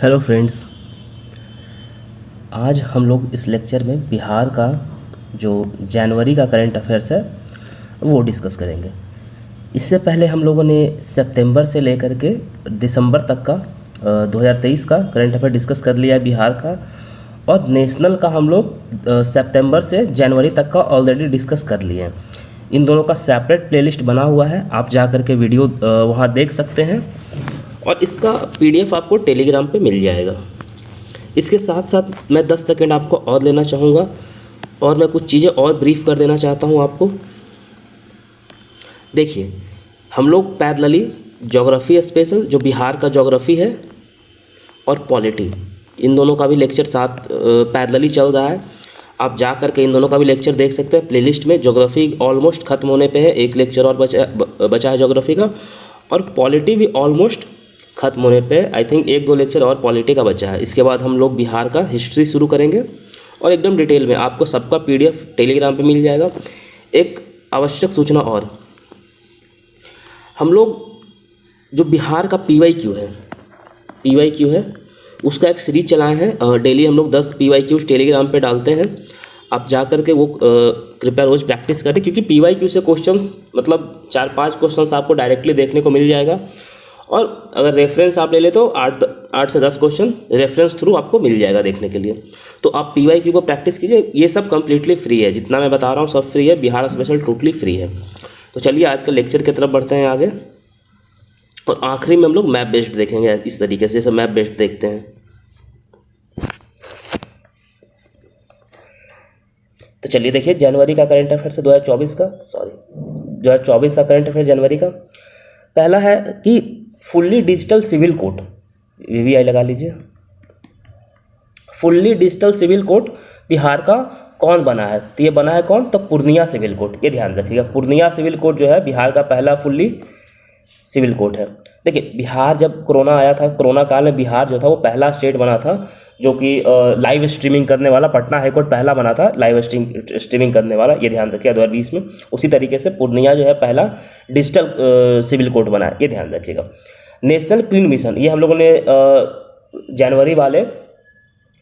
Hello friends. आज हम लोग इस लेक्चर में बिहार का जो जनवरी का करंट अफेयर्स है वो डिस्कस करेंगे। इससे पहले हम लोगों ने सितंबर से लेकर के दिसंबर तक का 2023 का करंट अफेयर डिस्कस कर लिया है बिहार का, और नेशनल का हम लोग सितंबर से जनवरी तक का ऑलरेडी डिस्कस कर लिए हैं। इन दोनों का सेपरेट प्लेलिस्ट बना हुआ है, आप जा कर के वीडियो वहाँ देख सकते हैं, और इसका पीडीएफ आपको टेलीग्राम पे मिल जाएगा। इसके साथ साथ मैं 10 सेकंड आपको और लेना चाहूँगा और मैं कुछ चीज़ें और ब्रीफ कर देना चाहता हूँ आपको। देखिए, हम लोग पैरेलली ज्योग्राफी स्पेशल जो बिहार का ज्योग्राफी है और पॉलिटी, इन दोनों का भी लेक्चर साथ पैरेलली चल रहा है। आप जा कर के इन दोनों का भी लेक्चर देख सकते हैं प्लेलिस्ट में। ज्योग्राफी ऑलमोस्ट ख़त्म होने पे है, एक लेक्चर और बचा है ज्योग्राफी का, और पॉलिटी भी ऑलमोस्ट ख़त्म होने पे आई थिंक 1-2 लेक्चर और पॉलिटी का बचा है। इसके बाद हम लोग बिहार का हिस्ट्री शुरू करेंगे और एकदम डिटेल में आपको सबका पीडीएफ टेलीग्राम पे मिल जाएगा। एक आवश्यक सूचना और, हम लोग जो बिहार का पीवाईक्यू है उसका एक सीरीज चलाए हैं। डेली हम लोग 10 पीवाईक्यूज टेलीग्राम पे डालते हैं। आप जा कर के वो कृपया रोज़ प्रैक्टिस करें, क्योंकि पीवाईक्यू से क्वेश्चंस मतलब 4-5 क्वेश्चंस आपको डायरेक्टली देखने को मिल जाएगा, और अगर रेफरेंस आप ले ले तो 8 से 10 क्वेश्चन रेफरेंस थ्रू आपको मिल जाएगा देखने के लिए। तो आप पीवाईक्यू को प्रैक्टिस कीजिए, ये सब कम्प्लीटली फ्री है, जितना मैं बता रहा हूँ सब फ्री है। बिहार स्पेशल टोटली फ्री है। तो चलिए आज का लेक्चर की तरफ बढ़ते हैं आगे, और आखिरी में हम लोग मैप बेस्ड देखेंगे इस तरीके से, जैसे मैप बेस्ड देखते हैं। तो चलिए देखिए, जनवरी का करंट अफेयर से 2024 का करंट अफेयर जनवरी का पहला है कि fully digital civil code, VVI लगा लीजिए। Fully digital civil code Bihar का कौन बना है? तो ये बना है कौन? तो पूर्णिया सिविल कोड। ये ध्यान रखिएगा, पूर्णिया सिविल कोड जो है बिहार का पहला फुल्ली सिविल कोड है। देखिए, बिहार जब कोरोना आया था, कोरोना काल में बिहार जो था वो पहला स्टेट बना था जो कि लाइव स्ट्रीमिंग करने वाला। पटना हाईकोर्ट पहला बना था लाइव स्ट्रीमिंग करने वाला, ये ध्यान रखिएगा 2020 में। उसी तरीके से पूर्णिया जो है पहला डिजिटल सिविल कोड बना है, ये ध्यान रखिएगा। नेशनल क्लीन मिशन, ये हम लोगों ने जनवरी वाले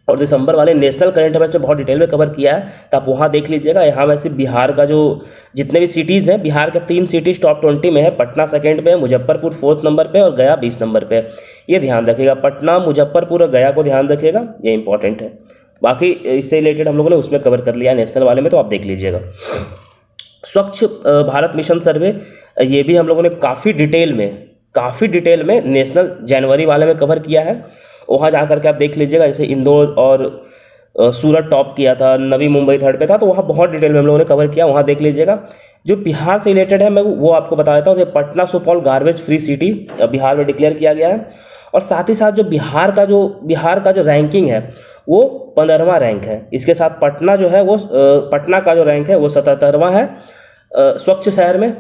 और दिसंबर वाले नेशनल करंट अफेयर्स में बहुत डिटेल में कवर किया है, तो आप वहाँ देख लीजिएगा। यहाँ वैसे बिहार का जो जितने भी सिटीज़ हैं, बिहार के 3 सिटीज़ टॉप 20 में है। पटना सेकंड पे है, मुजफ्फरपुर 4th नंबर पे, और गया 20 नंबर पे है। ये ध्यान रखिएगा, पटना, मुजफ्फरपुर और गया को ध्यान रखिएगा, ये इंपॉर्टेंट है। बाकी इससे रिलेटेड हम लोगों ने उसमें कवर कर लिया है नेशनल वाले में, तो आप देख लीजिएगा। स्वच्छ भारत मिशन सर्वे, ये भी हम लोगों ने काफ़ी डिटेल में नेशनल जनवरी वाले में कवर किया है। वहाँ जा करके आप देख लीजिएगा। जैसे इंदौर और सूरत टॉप किया था, नवी मुंबई 3rd पे था, तो वहाँ बहुत डिटेल में हम लोगों ने कवर किया, वहाँ देख लीजिएगा। जो बिहार से रिलेटेड है मैं वो आपको बता देता हूँ कि Patna Supaul garbage free city Bihar में डिक्लेयर किया गया है। और साथ ही साथ जो बिहार का जो रैंकिंग है वो 15वां रैंक है। इसके साथ पटना जो है वो पटना का जो रैंक है वो 77वां है स्वच्छ शहर में।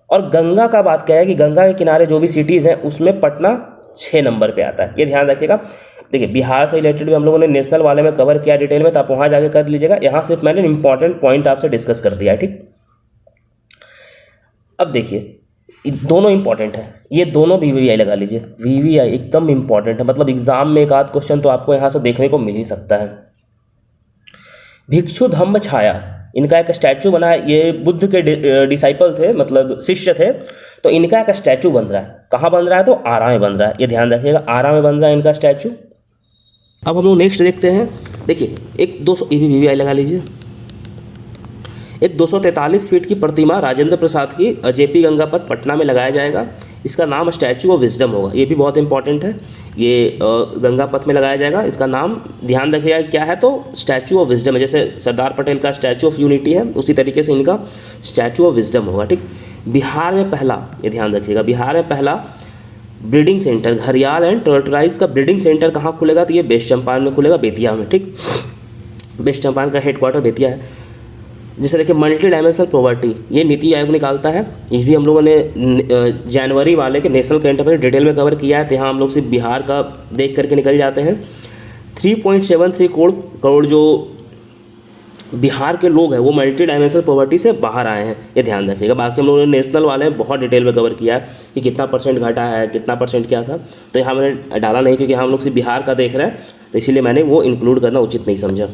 और गंगा का बात क्या है कि गंगा के किनारे जो भी सिटीज़ हैं उसमें पटना 6 नंबर पे आता है, ये ध्यान रखिएगा। देखिए, बिहार से रिलेटेड भी हम लोगों ने नेशनल वाले में कवर किया डिटेल में, तो आप वहाँ जाके कर लीजिएगा। यहाँ सिर्फ मैंने इंपॉर्टेंट पॉइंट आपसे डिस्कस कर दिया है, ठीक। अब देखिए, दोनों इंपॉर्टेंट है, ये दोनों वीवीआई लगा लीजिए। वीवीआई एकदम इंपॉर्टेंट है, मतलब एग्जाम में एक आध क्वेश्चन तो आपको यहाँ से देखने को मिल ही सकता है। भिक्षु धम्म छाया, इनका एक स्टैचू बना है। ये बुद्ध के डिसाइपल थे, मतलब शिष्य थे, तो इनका एक स्टैचू बन रहा है। कहाँ बन रहा है? तो आरा में बन रहा है, ये ध्यान रखिएगा, आरा में बन रहा है इनका स्टैचू। अब हम लोग नेक्स्ट देखते हैं। देखिए, एक 200 वीवीआई लगा लीजिए। एक 243 फीट की प्रतिमा राजेंद्र प्रसाद की जेपी गंगापथ पटना में लगाया जाएगा। इसका नाम स्टैचू ऑफ विजडम होगा, ये भी बहुत इंपॉर्टेंट है। ये गंगापथ में लगाया जाएगा, इसका नाम ध्यान रखिएगा क्या है, तो स्टैचू ऑफ विजडम है। जैसे सरदार पटेल का स्टैचू ऑफ यूनिटी है, उसी तरीके से इनका स्टैचू ऑफ विजडम होगा, ठीक। बिहार में पहला, ये ध्यान रखिएगा, बिहार में पहला ब्रीडिंग सेंटर, घड़ियाल एंड टर्टलाइज का ब्रीडिंग सेंटर कहाँ खुलेगा? तो ये वेस्ट चंपारण में खुलेगा, बेतिया में, ठीक। वेस्ट चंपारण का हेडक्वार्टर बेतिया है। जैसे देखिए, मल्टी डायमेंशनल प्रॉपर्टी, ये नीति आयोग निकालता है। इस भी हम लोगों ने जनवरी वाले के नेशनल करंट अफेयर डिटेल में कवर किया है, तो यहाँ हम लोग सिर्फ बिहार का देख करके निकल जाते हैं। 3.73 करोड़ जो बिहार के लोग हैं वो मल्टी डायमेंशनल पॉवर्टी से बाहर आए हैं, ये ध्यान रखिएगा। बाकी हम लोगों ने नेशनल वाले बहुत डिटेल में कवर किया है कि कितना परसेंट घटा है, कितना परसेंट क्या था, तो यहाँ मैंने डाला नहीं क्योंकि हम लोग सिर्फ बिहार का देख रहे हैं, तो इसीलिए मैंने वो इंक्लूड करना उचित नहीं समझा।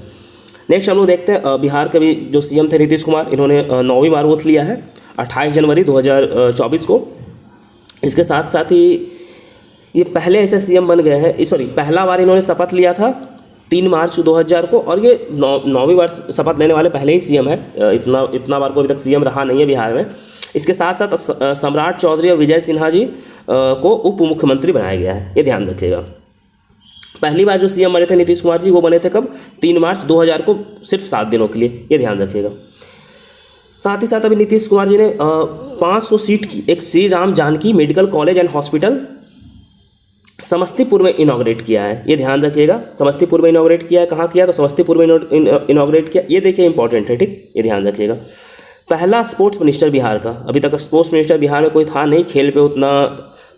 नेक्स्ट हम लोग देखते हैं बिहार के भी जो सीएम थे नीतीश कुमार, इन्होंने 9वीं बार वोट लिया है 28 जनवरी 2024 को। इसके साथ साथ ही ये पहले ऐसे सीएम बन गए हैं, सॉरी पहला बार इन्होंने शपथ लिया था 3 मार्च 2000 को, और ये 9वीं बार शपथ लेने वाले पहले ही सीएम है। इतना बार कोई अभी तक सीएम रहा नहीं है बिहार में। इसके साथ साथ सम्राट चौधरी और विजय सिन्हा जी को उप मुख्यमंत्री बनाया गया है, ये ध्यान रखिएगा। पहली बार जो सीएम बने थे नीतीश कुमार जी, वो बने थे कब? 3 मार्च 2000 को, सिर्फ 7 दिनों के लिए, ये ध्यान रखिएगा। साथ ही साथ अभी नीतीश कुमार जी ने 500 सीट की एक Shri Ram Janaki medical college and hospital Samastipur में इनॉग्रेट किया है, ये ध्यान रखिएगा। समस्तीपुर में इनॉग्रेट किया है, कहाँ किया? तो समस्तीपुर में इनॉग्रेट किया, ये देखिए इंपॉर्टेंट है, ठीक, ये ध्यान रखिएगा। पहला स्पोर्ट्स मिनिस्टर बिहार का, अभी तक स्पोर्ट्स मिनिस्टर बिहार में कोई था नहीं, खेल पे उतना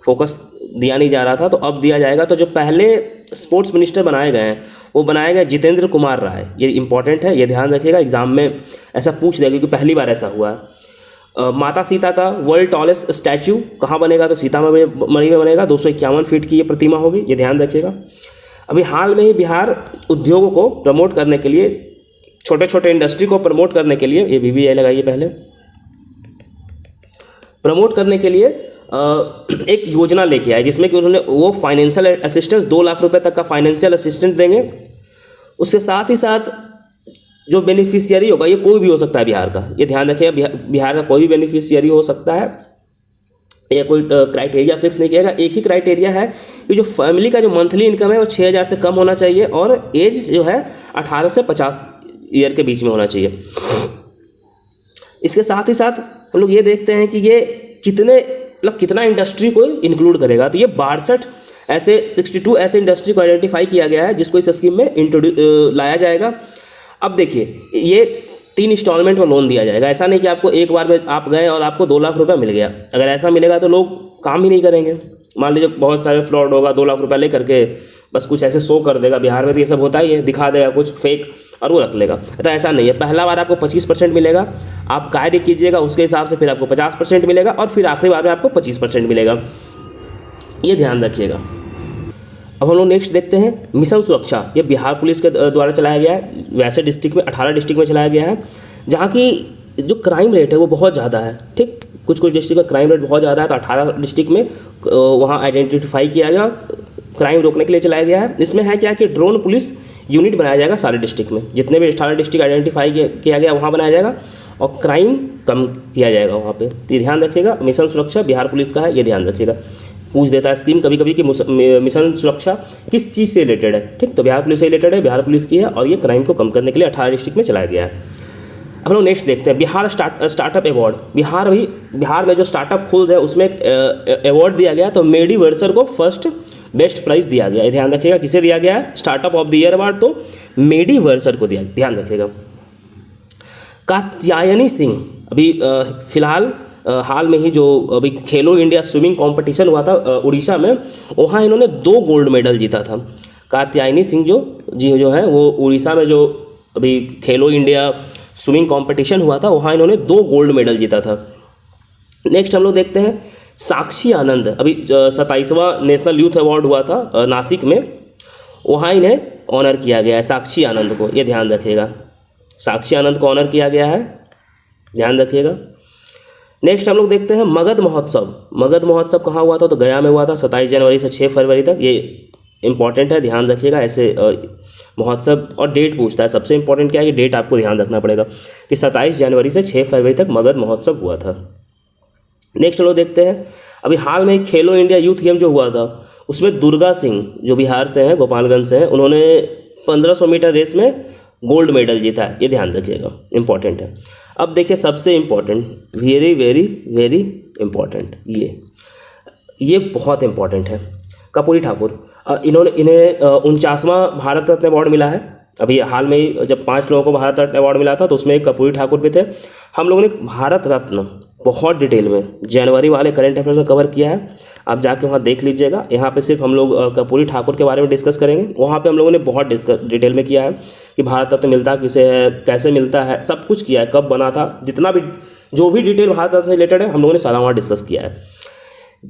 फोकस दिया नहीं जा रहा था, तो अब दिया जाएगा। तो जो पहले स्पोर्ट्स मिनिस्टर बनाए गए हैं वो बनाए गए जितेंद्र कुमार राय, ये इंपॉर्टेंट है, ये ध्यान रखिएगा, एग्जाम में ऐसा पूछ देगा क्योंकि पहली बार ऐसा हुआ है। माता सीता का वर्ल्ड टॉलेस्ट स्टैचू कहाँ बनेगा? तो सीतामढ़ी में बनेगा, 251 फीट की ये प्रतिमा होगी, ये ध्यान रखिएगा। अभी हाल में ही बिहार उद्योगों को प्रमोट करने के लिए, छोटे छोटे इंडस्ट्री को प्रमोट करने के लिए, ये BBI लगाइए पहले, प्रमोट करने के लिए एक योजना लेके आए जिसमें कि उन्होंने वो फाइनेंशियल असिस्टेंस 2 लाख रुपए तक का फाइनेंशियल असिस्टेंस देंगे। उसके साथ ही साथ जो बेनिफिशियरी होगा, ये कोई भी हो सकता है बिहार का, ये ध्यान रखिएगा, बिहार का कोई भी बेनिफिशियरी हो सकता है, या कोई क्राइटेरिया फिक्स नहीं किया गया। एक ही क्राइटेरिया है कि जो फैमिली का जो मंथली इनकम है वो 6000 से कम होना चाहिए, और एज जो है 18 से 50 ईयर के बीच में होना चाहिए। इसके साथ ही साथ हम लोग ये देखते हैं कि ये कितना इंडस्ट्री को इंक्लूड करेगा। तो ये 62 ऐसे इंडस्ट्री को आइडेंटिफाई किया गया है जिसको इस स्कीम में लाया जाएगा। अब देखिए, ये 3 इंस्टॉलमेंट में लोन दिया जाएगा, ऐसा नहीं कि आपको एक बार में आप गए और आपको 2 लाख रुपया मिल गया। अगर ऐसा मिलेगा तो लोग काम ही नहीं करेंगे। मान लीजिए बहुत सारे फ्रॉड होगा, 2 लाख रुपया ले करके बस कुछ ऐसे शो कर देगा, बिहार में तो ये सब होता ही है, दिखा देगा कुछ फेक और वो रख लेगा। तो ऐसा नहीं है, पहला बार आपको 25% मिलेगा, आप कार्य कीजिएगा उसके हिसाब से फिर आपको 50% मिलेगा, और फिर आखिरी बार में आपको 25% मिलेगा, ये ध्यान रखिएगा। अब हम लोग नेक्स्ट देखते हैं मिशन सुरक्षा। ये बिहार पुलिस के द्वारा चलाया गया है, वैसे डिस्ट्रिक्ट में 18 डिस्ट्रिक्ट में चलाया गया है, जहाँ की जो क्राइम रेट है वो बहुत ज़्यादा है, ठीक, कुछ डिस्ट्रिक्ट में क्राइम रेट बहुत ज़्यादा है, तो 18 डिस्ट्रिक्ट में वहाँ आइडेंटिफाई किया गया, क्राइम रोकने के लिए चलाया गया है। इसमें है क्या कि ड्रोन पुलिस यूनिट बनाया जाएगा सारे डिस्ट्रिक्ट में, जितने भी 18 डिस्ट्रिक्ट आइडेंटिफाई किया गया वहाँ बनाया जाएगा, और क्राइम कम किया जाएगा वहाँ पे। तो ध्यान रखिएगा, मिशन सुरक्षा बिहार पुलिस का है, ये ध्यान रखिएगा। पूछ देता है स्कीम कभी कभी कि मिशन सुरक्षा किस चीज़ से रिलेटेड है, ठीक, तो बिहार पुलिस से रिलेटेड है, बिहार पुलिस की है, और ये क्राइम को कम करने के लिए 18 डिस्ट्रिक्ट में चलाया गया है। अब हम लोग नेक्स्ट देखते हैं बिहार स्टार्टअप अवार्ड। बिहार में जो स्टार्टअप खुद है उसमें एक अवार्ड दिया गया, तो मेडिवर्सल को फर्स्ट बेस्ट प्राइज दिया गया, ध्यान रखिएगा। किसे दिया गया है? Startup of the year award तो मेडिवर्सल को दिया, ध्यान रखिएगा। कात्यायनी सिंह अभी फिलहाल हाल में ही जो अभी खेलो इंडिया स्विमिंग कंपटीशन हुआ था उड़ीसा में, वहाँ इन्होंने 2 गोल्ड मेडल जीता था। कात्यायनी सिंह जो है वो उड़ीसा में जो अभी खेलो इंडिया स्विमिंग कंपटीशन हुआ था वहाँ इन्होंने 2 गोल्ड मेडल जीता था। नेक्स्ट हम लोग देखते हैं साक्षी आनंद। अभी 27वां नेशनल यूथ अवार्ड हुआ था नासिक में, वहाँ इन्हें ऑनर किया गया है, साक्षी आनंद को, ये ध्यान रखिएगा। साक्षी आनंद को ऑनर किया गया है, ध्यान रखिएगा। नेक्स्ट हम लोग देखते हैं मगध महोत्सव। मगध महोत्सव कहाँ हुआ था? तो गया में हुआ था 27 जनवरी से 6 फरवरी तक, ये इंपॉर्टेंट है, ध्यान रखिएगा। ऐसे महोत्सव और डेट पूछता है, सबसे इंपॉर्टेंट क्या है कि डेट आपको ध्यान रखना पड़ेगा कि 27 जनवरी से 6 फरवरी तक मगध महोत्सव हुआ था। नेक्स्ट हम लोग देखते हैं अभी हाल में खेलो इंडिया यूथ गेम जो हुआ था उसमें दुर्गा सिंह जो बिहार से हैं, गोपालगंज से हैं, उन्होंने 1500 मीटर रेस में गोल्ड मेडल जीता है, ये ध्यान रखिएगा, इंपॉर्टेंट है। अब देखिए सबसे important, very very very important, ये बहुत इम्पॉर्टेंट है। कपूरी ठाकुर, इन्हें 49वां भारत रत्न अवार्ड मिला है। अभी हाल में जब 5 लोगों को भारत रत्न अवार्ड मिला था तो उसमें एक कपूरी ठाकुर भी थे। हम लोगों ने भारत रत्न बहुत डिटेल में जनवरी वाले करंट अफेयर्स में कवर किया है, आप जाके वहाँ देख लीजिएगा। यहाँ पे सिर्फ हम लोग कर्पूरी ठाकुर के बारे में डिस्कस करेंगे, वहाँ पे हम लोगों ने बहुत डिटेल में किया है कि भारत रत्न मिलता किसे है, कैसे मिलता है, सब कुछ किया है, कब बना था, जितना भी जो भी डिटेल भारत रत्न से रिलेटेड है हम लोगों ने सारा वहाँ डिस्कस किया है।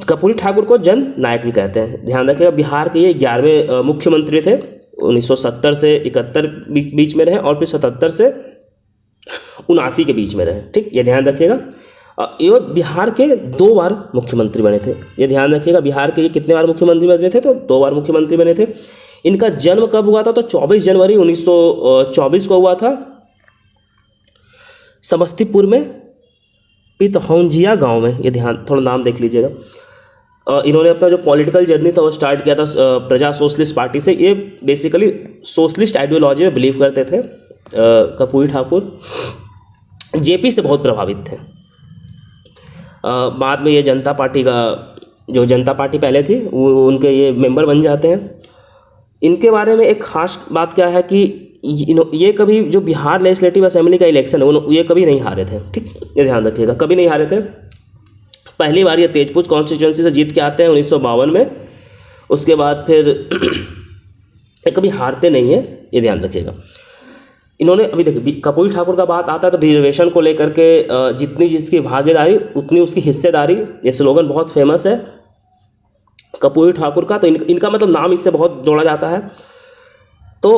कर्पूरी ठाकुर को जन नायक भी कहते हैं, ध्यान रखिएगा। बिहार के ये 11वें मुख्यमंत्री थे, 1970 से 71 बीच में रहे और फिर 77 से 79 के बीच में रहे, ठीक, ये ध्यान रखिएगा। ये बिहार के 2 बार मुख्यमंत्री बने थे, ये ध्यान रखिएगा। बिहार के ये कितने बार मुख्यमंत्री बने थे, तो 2 बार मुख्यमंत्री बने थे। इनका जन्म कब हुआ था, तो 24 जनवरी 1924 को हुआ था, समस्तीपुर में पितहौंजिया गांव में, ये ध्यान, थोड़ा नाम देख लीजिएगा। इन्होंने अपना जो पॉलिटिकल जर्नी था वो स्टार्ट किया था प्रजा सोशलिस्ट पार्टी से। ये बेसिकली सोशलिस्ट आइडियोलॉजी में बिलीव करते थे। कर्पूरी ठाकुर जेपी से बहुत प्रभावित थे। बाद में ये जनता पार्टी का, जो जनता पार्टी पहले थी वो उनके ये मेंबर बन जाते हैं। इनके बारे में एक खास बात क्या है कि ये कभी जो बिहार लेजिस्लेटिव असेंबली का इलेक्शन है ये कभी नहीं हारे थे, ठीक, ये ध्यान रखिएगा, कभी नहीं हारे थे। पहली बार ये तेजपुर कॉन्स्टिट्यूंसी से जीत के आते हैं 1952 में, उसके बाद फिर ये कभी हारते नहीं है, ये ध्यान रखिएगा। इन्होंने अभी देखिए कर्पूरी ठाकुर का बात आता है तो रिजर्वेशन को लेकर के जितनी जिसकी भागीदारी उतनी उसकी हिस्सेदारी, ये स्लोगन बहुत फेमस है कर्पूरी ठाकुर का। तो इनका मतलब नाम इससे बहुत जोड़ा जाता है। तो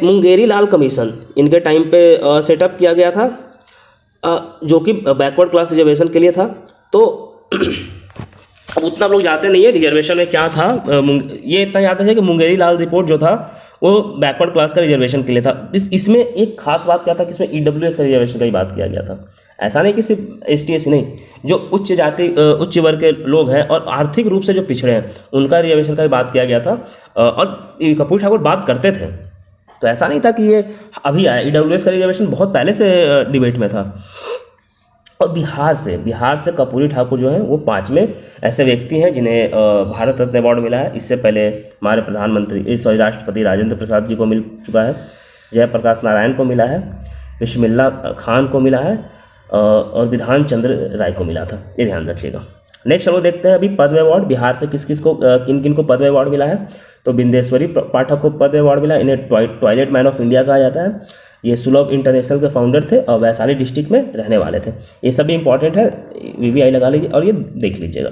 मुंगेरी लाल कमीशन इनके टाइम पे सेटअप किया गया था, जो कि बैकवर्ड क्लास रिजर्वेशन के लिए था। तो अब उतना लोग जाते नहीं है रिजर्वेशन में क्या था, ये इतना याद है कि मुंगेरी लाल रिपोर्ट जो था वो बैकवर्ड क्लास का रिजर्वेशन के लिए था। इसमें एक खास बात क्या था कि इसमें ईडब्ल्यूएस का रिजर्वेशन का ही बात किया गया था। ऐसा नहीं कि सिर्फ एसटी नहीं, जो उच्च जाति उच्च वर्ग के लोग हैं और आर्थिक रूप से जो पिछड़े हैं उनका रिजर्वेशन का भी बात किया गया था। और कर्पूरी ठाकुर बात करते थे, तो ऐसा नहीं था कि ये अभी आया। ईडब्ल्यूएस का रिजर्वेशन बहुत पहले से डिबेट में था। और बिहार से कर्पूरी ठाकुर जो हैं वो 5वें ऐसे व्यक्ति हैं जिन्हें भारत रत्न अवार्ड मिला है। इससे पहले हमारे राष्ट्रपति राजेंद्र प्रसाद जी को मिल चुका है, जयप्रकाश नारायण को मिला है, बिस्मिल्लाह खान को मिला है और विधान चंद्र राय को मिला था, ये ध्यान रखिएगा। नेक्स्ट हम लोग देखते हैं अभी पद्म अवार्ड बिहार से किस किस को किन किन को पद्म अवार्ड मिला है। तो बिंदेश्वरी पाठक को पद्म अवार्ड मिला, इन्हें टॉयलेट मैन ऑफ इंडिया कहा जाता है। ये सुलभ इंटरनेशनल के फाउंडर थे और वैशाली डिस्ट्रिक्ट में रहने वाले थे। ये सभी इंपॉर्टेंट है, वीवीआई लगा लीजिए और ये देख लीजिएगा।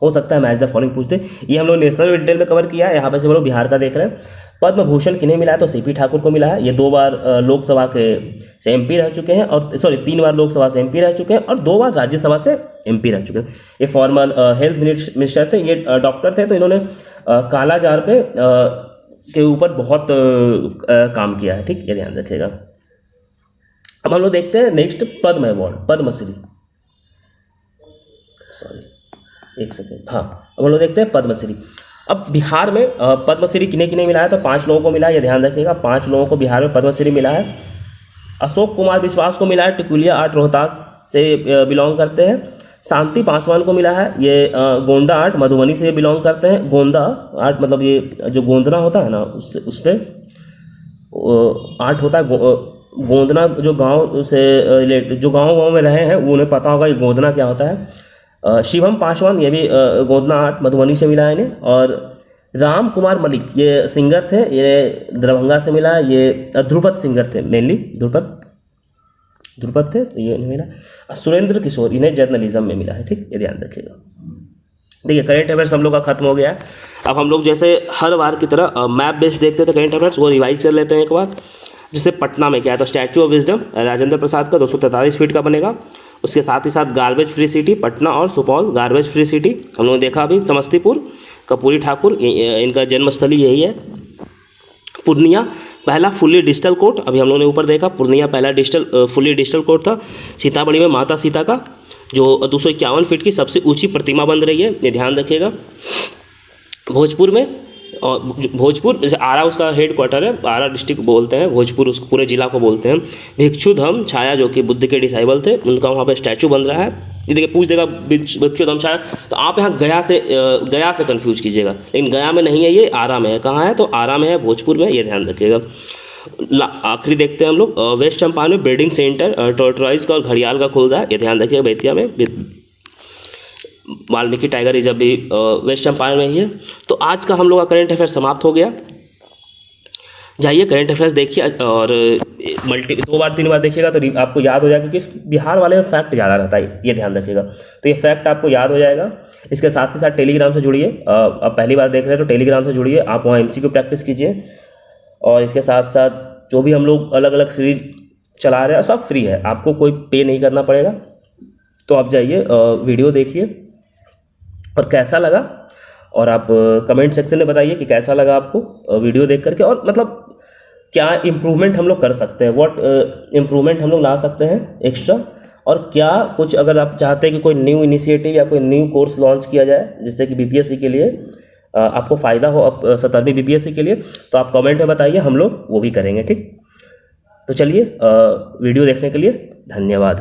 हो सकता है मैच द फॉलोइंग पूछते। ये हम लोग नेशनल डिटेल में कवर किया है, यहाँ पे से हम लोग बिहार का देख रहे हैं। पद्म भूषण किन्हें मिला है, तो सीपी ठाकुर को मिला है। ये 2 बार लोकसभा के से एमपी रह चुके हैं, और 3 बार लोकसभा से एमपी रह चुके हैं और 2 बार राज्यसभा से एमपी रह चुके हैं। ये फॉर्मर हेल्थ मिनिस्टर थे, ये डॉक्टर थे, तो इन्होंने काला जार पे के ऊपर बहुत काम किया है, ठीक, ये ध्यान रखिएगा। अब हम लोग देखते हैं नेक्स्ट पद्म अवार्ड, पद्मश्री, सॉरी एक सेकेंड, हाँ, अब हम लोग देखते हैं पद्मश्री। अब बिहार में पद्मश्री किन्हें किन्हें मिला है, तो 5 लोगों को मिला है, ये ध्यान रखिएगा। 5 लोगों को बिहार में पद्मश्री मिला है। अशोक कुमार विश्वास को मिला है, टिकुलिया आर्ट रोहतास से बिलोंग करते हैं। शांति पासवान को मिला है, ये गोंडा आर्ट मधुबनी से बिलोंग करते हैं। गोंदा आर्ट मतलब ये जो गोंदना होता है ना, उससे आर्ट होता है। गोंदना जो गांव से जो गांव में रहे हैं वो उन्हें पता होगा ये गोंदना क्या होता है। शिवम पासवान ये भी गोंदना आर्ट मधुबनी से मिला है इन्हें। और राम कुमार मलिक ये सिंगर थे, ये दरभंगा से मिला है। ये ध्रुपद सिंगर थे, मेनली ध्रुपद थे, तो ये इन्हें मिला। सुरेंद्र किशोर इन्हें जर्नलिज्म में मिला है, ठीक, ये ध्यान रखिएगा। देखिए करंट अफेयर्स हम लोग का खत्म हो गया है। अब हम लोग जैसे हर बार की तरह मैप बेस्ड देखते थे करंट अफेयर्स, वो रिवाइज कर लेते हैं एक बार। जैसे पटना में क्या है, तो statue of wisdom Rajendra Prasad का 243 फीट का बनेगा। उसके साथ ही साथ गार्बेज फ्री सिटी पटना और सुपौल गार्बेज फ्री सिटी हम लोगों ने देखा। अभी समस्तीपुर कर्पूरी ठाकुर इनका जन्मस्थली यही है। पूर्णिया पहला फुल्ली डिजिटल कोर्ट, अभी हम लोगों ने ऊपर देखा, पूर्णिया पहला फुल्ली डिजिटल कोर्ट था। सीतामढ़ी में माता सीता का जो 251 फीट की सबसे ऊंची प्रतिमा बन रही है, ये ध्यान रखिएगा। भोजपुर में, और भोजपुर जैसे आरा उसका हेड क्वार्टर है, आरा डिस्ट्रिक्ट बोलते हैं, भोजपुर उस पूरे जिला को बोलते हैं। भिक्षुधम छाया जो कि बुद्ध के डिसाइबल थे, उनका वहाँ पे स्टैचू बन रहा है। ये देखिए पूछ देगा भिक्षुधम छाया, तो आप यहाँ गया से कंफ्यूज कीजिएगा, लेकिन गया में नहीं है, ये आरा में है। कहाँ है, तो आरा में है, भोजपुर में, ये ध्यान रखिएगा। आखिरी देखते हैं हम लोग, वेस्ट चंपारण में ब्रीडिंग सेंटर टॉर्टोइज का और घड़ियाल का खुल रहा है, ये ध्यान रखिएगा। बेतिया में वाल्मीकि टाइगर रिजर्व भी वेस्ट चंपारण में ही है। तो आज का हम लोग का करंट अफेयर समाप्त हो गया। जाइए करंट अफेयर्स देखिए और दो बार 3 बार देखिएगा तो आपको याद हो जाएगा, क्योंकि बिहार वाले में फैक्ट ज़्यादा रहता है, ये ध्यान रखिएगा। तो ये फैक्ट आपको याद हो जाएगा। इसके साथ ही साथ टेलीग्राम से जुड़िए। अब पहली बार देख रहे हैं तो टेलीग्राम से जुड़िए, आप वहाँ MCQ प्रैक्टिस कीजिए। और इसके साथ साथ जो भी हम लोग अलग अलग सीरीज चला रहे हैं सब फ्री है, आपको कोई पे नहीं करना पड़ेगा। तो आप जाइए वीडियो देखिए और कैसा लगा, और आप कमेंट सेक्शन में बताइए कि कैसा लगा आपको वीडियो देख करके, और मतलब क्या इम्प्रूवमेंट हम लोग कर सकते हैं, व्हाट इम्प्रूवमेंट हम लोग ला सकते हैं एक्स्ट्रा, और क्या कुछ अगर आप चाहते हैं कि कोई न्यू इनिशिएटिव या कोई न्यू कोर्स लॉन्च किया जाए जिससे कि BPSC के लिए आपको फ़ायदा हो, अब 17वीं BPSC के लिए, तो आप कमेंट में बताइए, हम लोग वो भी करेंगे। ठीक, तो चलिए वीडियो देखने के लिए धन्यवाद।